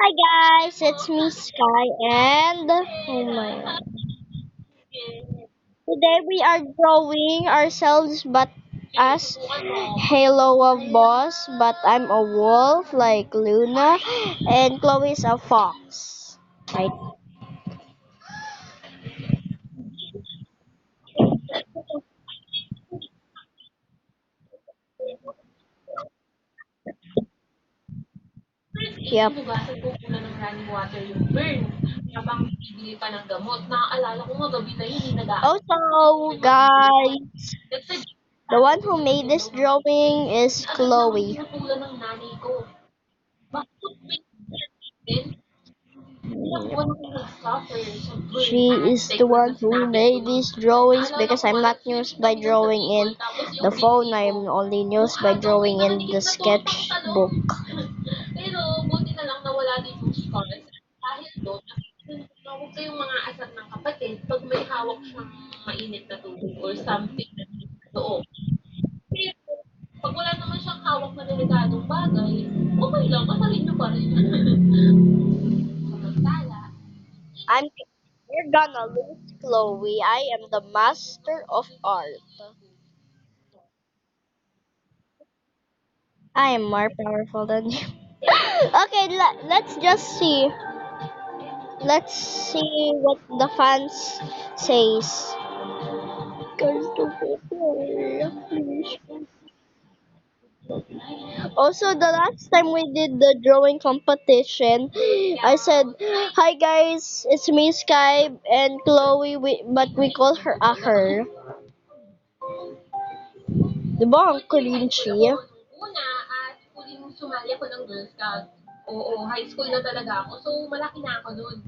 Hi guys, it's me Sky and oh my god. Today we are drawing ourselves but as Halo of Boss, but I'm a wolf like Luna and Chloe is a fox. Right? Yep. Hinugasan ko muna ng running water yung burn habang bibili pa ng gamot. Naaalala ko nga gabi na yun, Also guys, the one who made this drawing is Chloe. Pinutulan ng nanay ko. Bakit may din? Ilang buwan ako nag-suffer sa burn. She is the one who made these drawings because I'm not used by drawing in the phone. I'm only used by drawing in the sketchbook. Pero buti na lang nawala din yung scars. Dahil doon, huwag kayong mga asar ng kapatid pag may hawak siyang mainit na tubig or something na doon. Pero pag wala naman siyang hawak na delikadong bagay, okay lang, masalin nyo pa rin. Samantala, I'm You're gonna lose, Chloe. I am the master of art. I am more powerful than you. Okay, let's just see. Let's see what the fans says. Also, the last time we did the drawing competition, I said, "Hi guys, it's me, Sky, and Chloe. But we call her a her." Di ba ang cringy? una at huling sumali ako ng Girl Scout. Oo, high school na talaga ako. So, malaki na ako noon.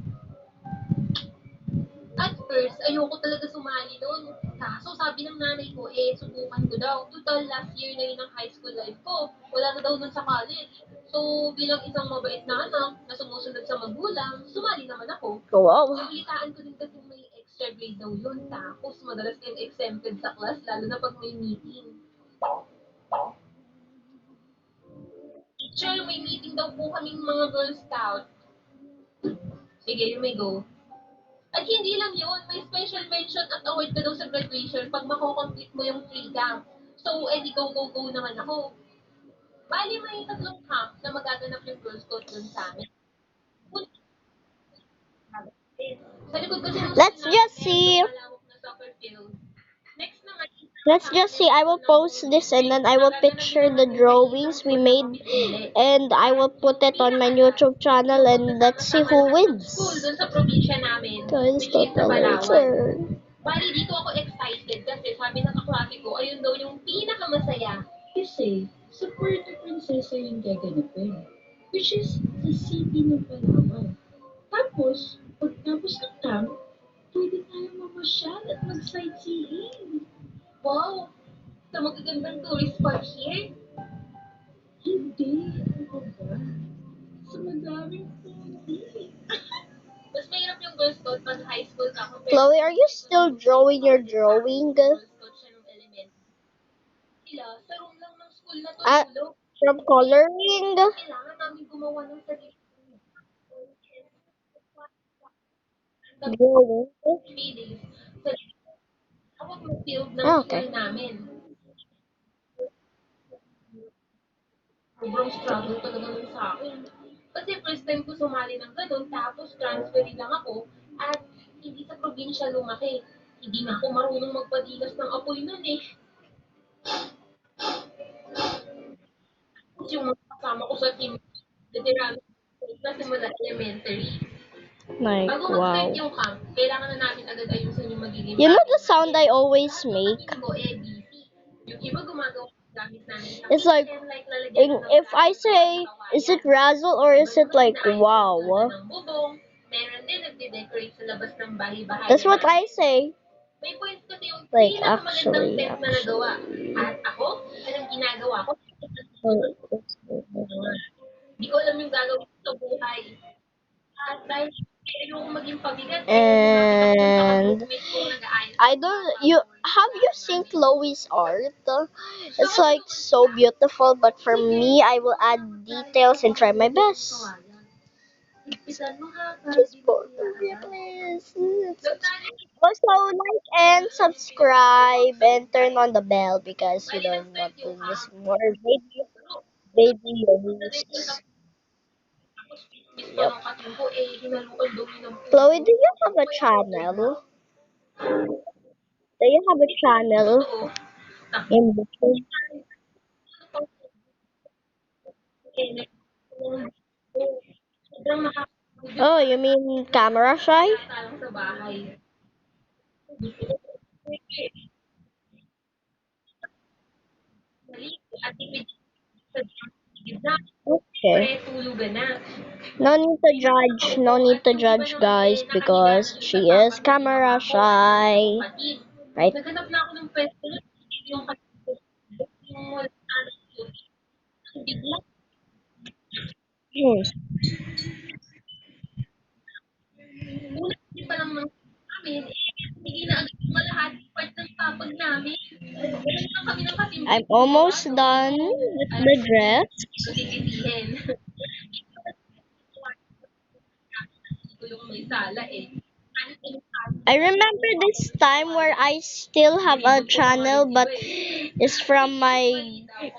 At first, ayoko talaga sumali noon. Kaso sabi ng nanay ko, subukan ko daw. Total, last year na yun ang high school life ko. Wala na daw nun sa college. So, bilang isang mabait na anak na sumusunod sa magulang, sumali naman ako. Wow. Nabalitaan ko din kasi may extra grade daw yun. Tapos, madalas kayong exempted sa class, lalo na pag may meeting. Teacher, may meeting daw po kaming mga Girl Scout. Sige, you may go. At hindi lang yun, may special mention at award ka daw sa graduation pag makokomplete mo yung free camp. So, edi go, go, go naman ako. Bali, may tatlong camp na magaganap yung Girl Scout dun sa amin. Sa likod kasi ng Let's school just namin, see. may malawak na soccer field. Next naman, Let's just see. I will post this and then I will picture the drawings we made and I will put it on my YouTube channel and let's see who school wins. dun sa probinsya namin, Guys, which is sa Palawan. turn. Bali, dito ako excited kasi sabi ng kaklase ko, ayun daw yung pinakamasaya. Kasi, sa Puerto Princesa yung gaganapin. Which is, sa city ng Palawan. Tapos, pagtapos ng camp, pwede tayo mamasyal at mag-sightseeing. Wow! Sa magagandang tourist spot here? Hindi. Ano ba? Sa madaming pundi. Mas mahirap yung Girl Scout pag high school ka compared Chloe, are you still drawing your drawing? Girl Scout siya nung elementary. Sila, sa room lang ng school na Ah, tulog. from coloring? Kailangan namin gumawa ng sarili Drawing? 3 days. Sa tawag ng field ng Ah, school okay. namin. Sobrang struggle talaga nun sa akin. Kasi first time ko sumali ng ganun, tapos transfer lang ako, at hindi sa probinsya lumaki. Hindi na ako marunong magpadilas ng apoy nun eh. Tapos yung mga kasama ko sa team, veterano na simula elementary. Like, Bago wow. mag-start yung camp, kailangan na namin agad ayusin yung magiging You know the sound I always make? ko, busy. Yung iba gumagawa ng gamit namin sa It's like, kitchen, like lalagyan ng if I say, is it razzle or is it like, wow? ng bubong. Meron din nagde-decorate sa labas ng bahay-bahay. That's what I say. May points kasi yung Like, pinakamagandang actually, tent na nagawa. At ako, anong ginagawa ko? Hindi ko alam yung gagawin ko sa buhay. At dahil ayoko maging pabigat, And kung nag-aayos. I don't, you, have you seen Chloe's art? It's like so beautiful, but for me, I will add details and try my best. Higpitan mo ha, para Just di po, masira agad. please. Nagtali Also, like and subscribe and turn on the bell because you don't want to miss more videos. tapos miss pa Yep. ng katingko, eh, hinaluan daw yun ng Chloe, puso. do you have a Kaya channel? Do you have a channel totoo, takbo in YouTube? pang sobrang nakakapagod Oh, you mean camera shy? lang sa bahay. Maligo at tipid sa gitna. Okay. Pre, tulugan na. No need to judge. No need to judge, guys, because she is camera shy. Right? Naghanap na ako ng pwesto na yung yung wala bigla. Hmm. Una, hindi pa lang ng namin, eh, hindi na agad yung lahat part ng tapag namin. Ganun lang kami ng katimpi. I'm almost done with Alam the mo, dress. tititihin. Yung may sala eh. I remember this time where I still have a channel, but it's from my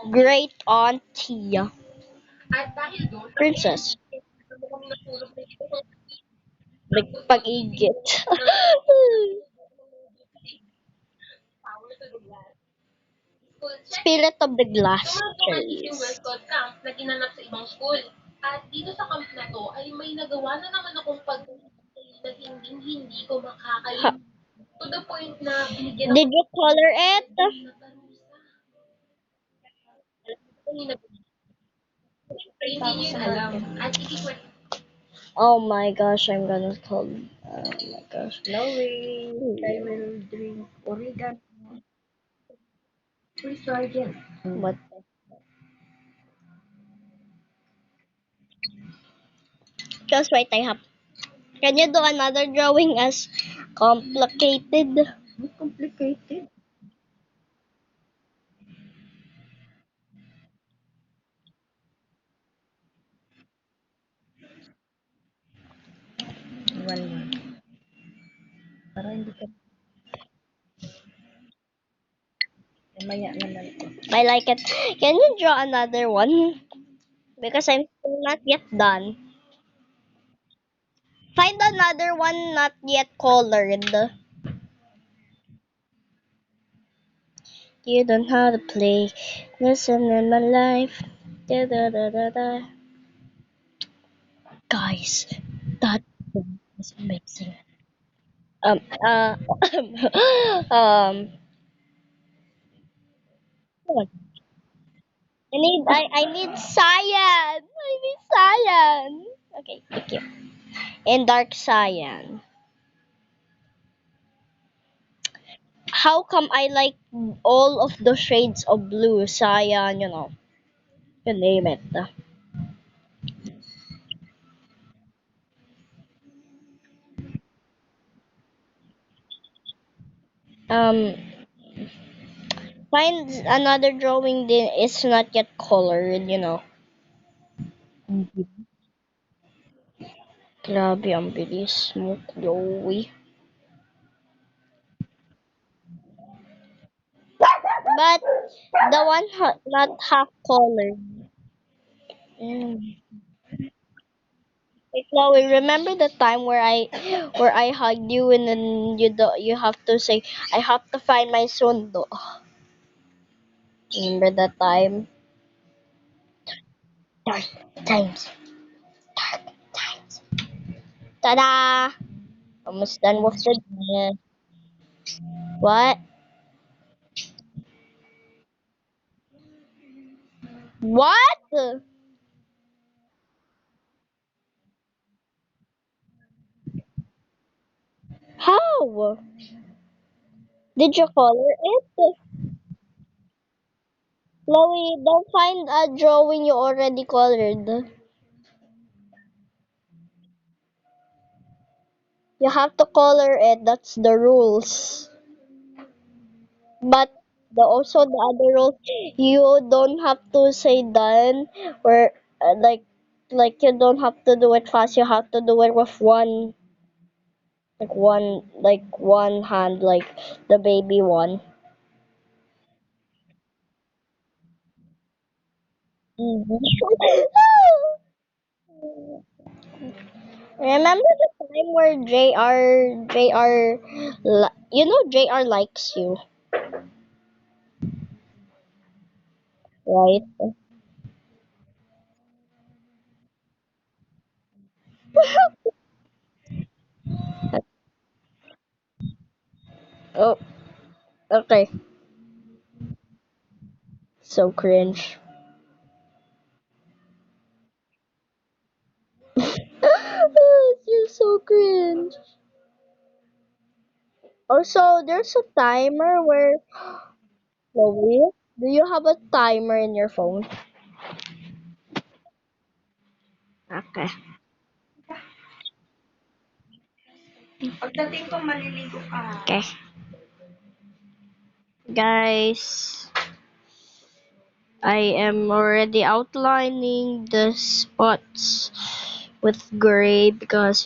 great auntie, At dahil doon, Princess. kami natulog na ito. Like pag-igit. Power to the glass. School check. Spirit of the glass Tumulong yung cherries. Westcott Camp na ginanap sa ibang school. At dito sa camp na to ay may nagawa na naman akong na hindi ko makakalimutan. To the point na binigyan Did you color it? ng tarusa. Kanina, hindi niyo yun alam. At ikikwento Oh my gosh, I'm gonna call. Oh my gosh. Chloe, I will drink oregano. Please try again. What? Just wait, I have. Can you do another drawing as complicated? Not complicated. One more. Para hindi ka mamaya naman ko. I like it. Can you draw another one? Because I'm still not yet done. Find another one not yet colored. You don't know how to play. Listen in my life. Da, da, da, da, da. Guys, that was amazing. Um, uh, um, I need cyan. I need cyan. Okay, thank you. And dark cyan. How come I like all of the shades of blue, cyan, you name it. Um, find another drawing that is not yet colored. Grabe, ang bilis mo, Chloe. But the one not half colored. Mm. Hey, Chloe, remember the time where I hugged you and then you have to say I have to find my sundo. Remember that time? Dark times. Dark times. Ta-da! Almost done with the day. What? What? How? Did you color it? Chloe, don't find a drawing you already colored. You have to color it. That's the rules. But also the other rules, you don't have to say done or like Like you don't have to do it fast. You have to do it with one hand, like the baby one. Mhm. Remember the time where JR likes you, right? Oh, okay. So cringe. You're so cringe. Also, there's a timer where Chloe, do you have a timer in your phone? Okay. Pagdating ko, maliligo ka. Okay. Guys, I am already outlining the spots with gray because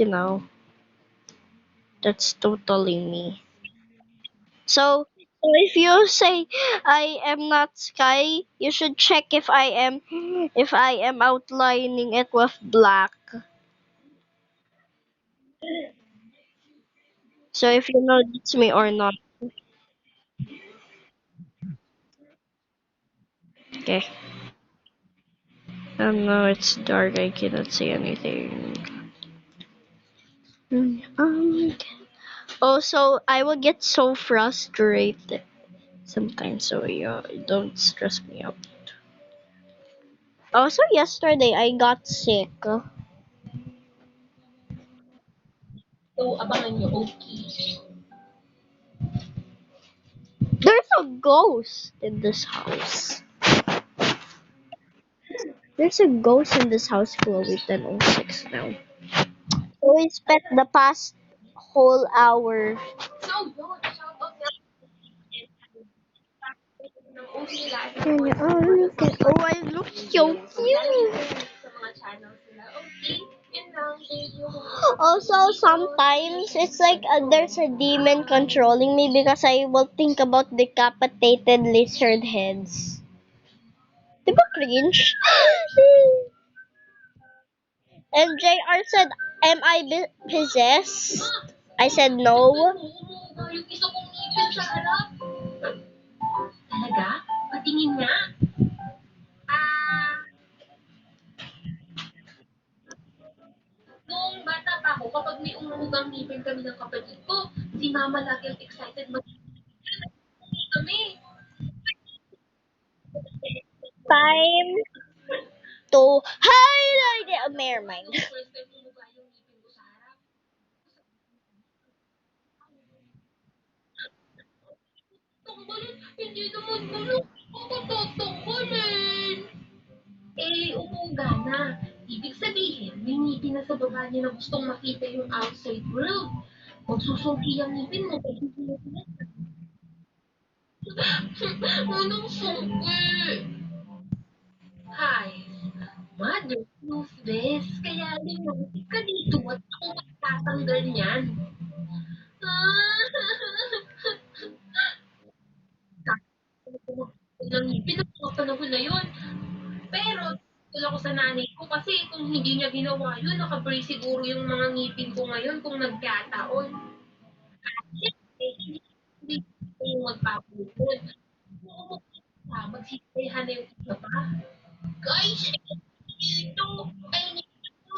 that's totally me. So if you say I am not sky, you should check if I am outlining it with black. So if you know it's me or not. Okay. No, it's dark. I cannot see anything. Also, I will get so frustrated sometimes. So yeah, don't stress me out. Also, yesterday I got sick. So, abangan nyo, okay. There's a ghost in this house. There's a ghost in this house, Chloe 10:06 now. So we spent the past whole hour. So, yun, shout out na ng OC Live. Oh, I look so cute. Sa mga channels nila. Okay, yun lang. Thank you. Also, sometimes it's like there's a demon controlling me because I will think about decapitated lizard heads. Diba cringe? And JR said, am I possessed? I said no. Humuhuga yung isa kong ngipin sa harap. Talaga? Patingin nga. Ah, nung bata pa ako, kapag may umuhugang ngipin kami ng kapatid ko, si mama lagi ang excited kami. Time to highlight it. Never mind. Nung first time humuga yung ngipin ko sa harap, tanggalin, hindi naman ganun. Ako tatanggalin. Eh, umuga na. Ibig sabihin, may ngipin na sa baba niya na gustong makita yung outside world. Magsusuki ang ngipin mo. Anong suki? Hi, Mother Ruthless. Kaya lumapit ka dito at ako magtatanggal niyan. Ng ngipin ng mga panahon na yun. Pero, wala ko sa nanay ko kasi kung hindi niya ginawa yun, nakabrace siguro yung mga ngipin ko ngayon kung nagkataon. Eh, hindi ko yung magpapulot. Magsisihan na yung iba pa. Guys, ito, ay, ito,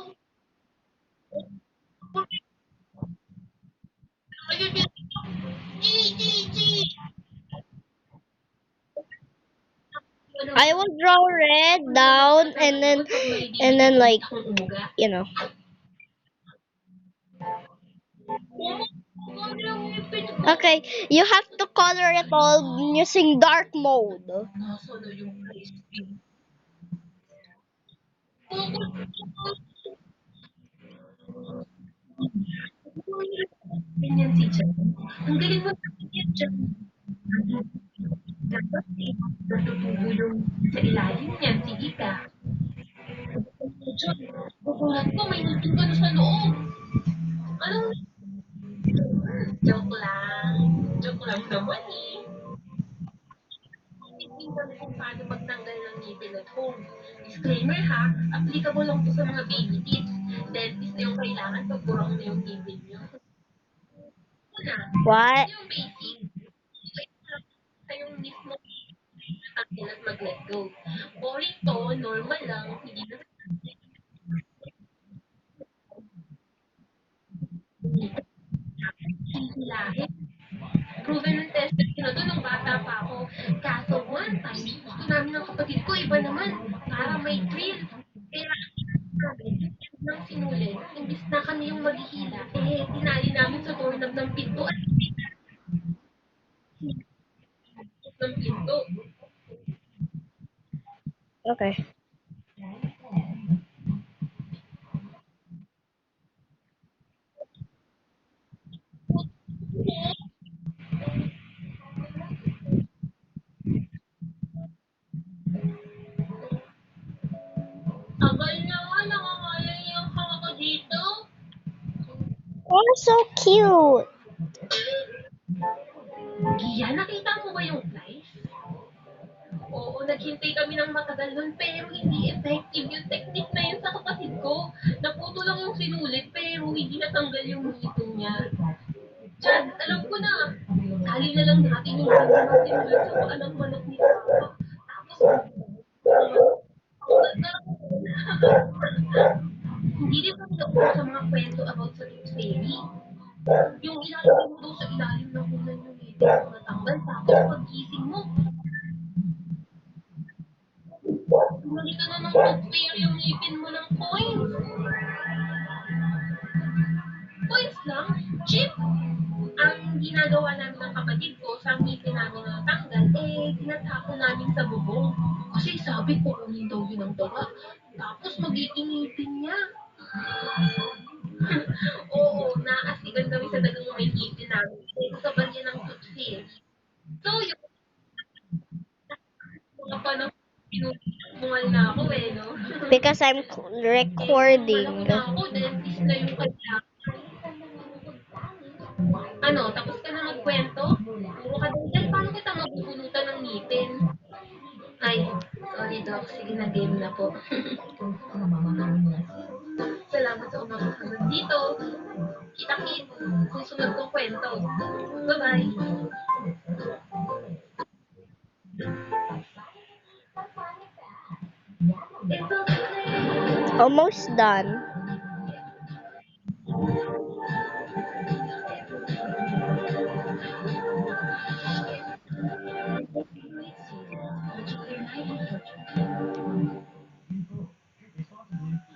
ayun yun, G. I will draw red down and then like you know. Okay, you have to color it all using dark mode. Nasa na yung ice cream? Ganyan si Jan. Ang galing mo yan, Jan. Dapat natutubo yung sa ilalim niyan, sige ka. Gulat ko, may meeting ka na sa loob. Anong joke lang? Joke lang naman eh. Meeting kami kung paano magtanggal ng ngipin at home. Disclaimer ha, applicable lang to sa mga baby teeth. Dentist na yung kailangan pag burong na yung ngipin nyo. Una, What? yung basic. Kayong mismo tanggal at mag-let go. Boring to, normal lang, hindi na hihilahin. Proven and tested ko na to nung bata pa ako. Kaso one time, gusto namin ng kapatid ko, iba naman. Para may thrill. Kaya namin, nang sinulit, imbis na kami yung maghihila, tinali namin sa doorknob ng pinto at ng pinto. Okay. Tagal na nga, nangangalay yung ako dito. Oh, so cute. Gia, nakita mo ba yung flies? Oo, naghintay kami ng matagal nun, pero hindi effective yung technique na yun sa kapatid ko. Naputo lang yung sinulit, pero hindi natanggal yung ngipin niya. Chad, alam ko na. Tali na lang natin yung sinulit sa paa ng manok ni Papa. Tapos, hindi din kami naupo sa mga kwento about sa Tooth Fairy. Yung ilalagay mo daw sa ilalim ng ulan yung ngipin mo natanggal, tapos paggising mo, bumalik ka na ng Tooth Fairy yung ngipin mo ng coins. Coins lang, cheap. Ang ginagawa namin ng kapatid ko, sa ngipin namin na natanggal, tinatapon namin sa bubong. Kasi sabi ko, kunin daw yun ang daga. Tapos magiging ngipin niya. Oo, naasigan kami sa dagang may ngipin namin. Kasabal niya ng Tooth Fairy. So, yung mga panahon, pinupungal na ako no? Because I'm recording. Na ako, dentist na yung kailangan. Ano, tapos ka na magkwento? Puro ka dahil paano kita mabubunutan ng ngipin? Ay, sorry Doc. Sige na, game na po. Salamat sa umabot hanggang dito. Kita-kit. Susunod kong kwento. Bye-bye. It's okay. Almost done.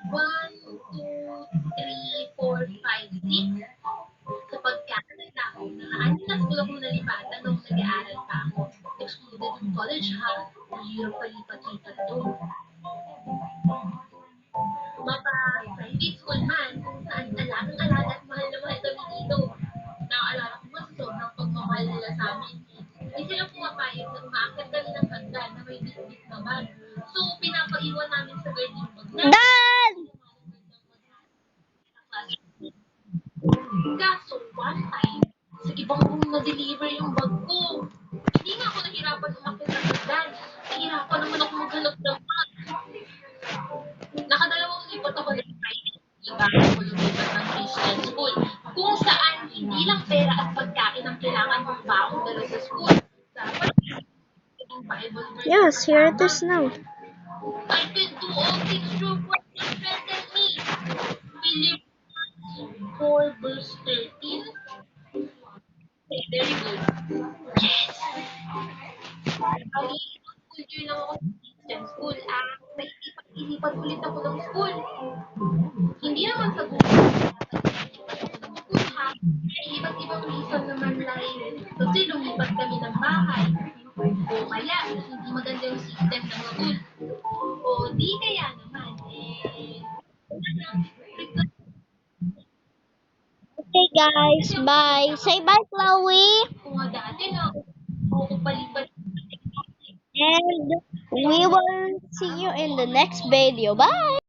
One, two, three, four, five, six. Sa pagkaalam ako, nakaanin na school ako nalipatan nung nag-aaral pa ako. Excluded yung college ha. Mahirap palipat-lipat doon. Mapa-private school man, kung saan alagang-alaga at mahal na mahal kami dito. Naaalala ko pa sa sobrang pagmamahal nila sa amin. Hindi sila pumapayag na umaakit kami ng handa na may bitbit na bag. So, pinapaiwan namin sa guard yung bag namin. Done! Kaso, one time, sa ibang room na-deliver yung bag ko. Hindi nga ako nahirapan umakit ng hagdan. Nahirapan naman ako maghanap ng bag. Nakadalawang lipat ako ng private. Iba ako lumipat ng Christian school. Kung saan, hindi lang pera at pagkain ang kailangan mong baong dala sa school. Dapat yung Bible verse Yes, na here it kasama. is now. I can do all things through Christ who strengthens me. Philippians 4 verse 13. Okay, very good. Bali, school year lang ako sa Christian school. May ilipat ulit ako ng school. Hindi naman sa buhay. School ha. May iba't ibang reason naman like, kasi lumipat kami ng bahay. O kaya, hindi maganda yung system ng school. O di kaya naman, Okay, guys. Bye. Say bye, Chloe. kung dati na ako palipat And we will see you in the next video. Bye!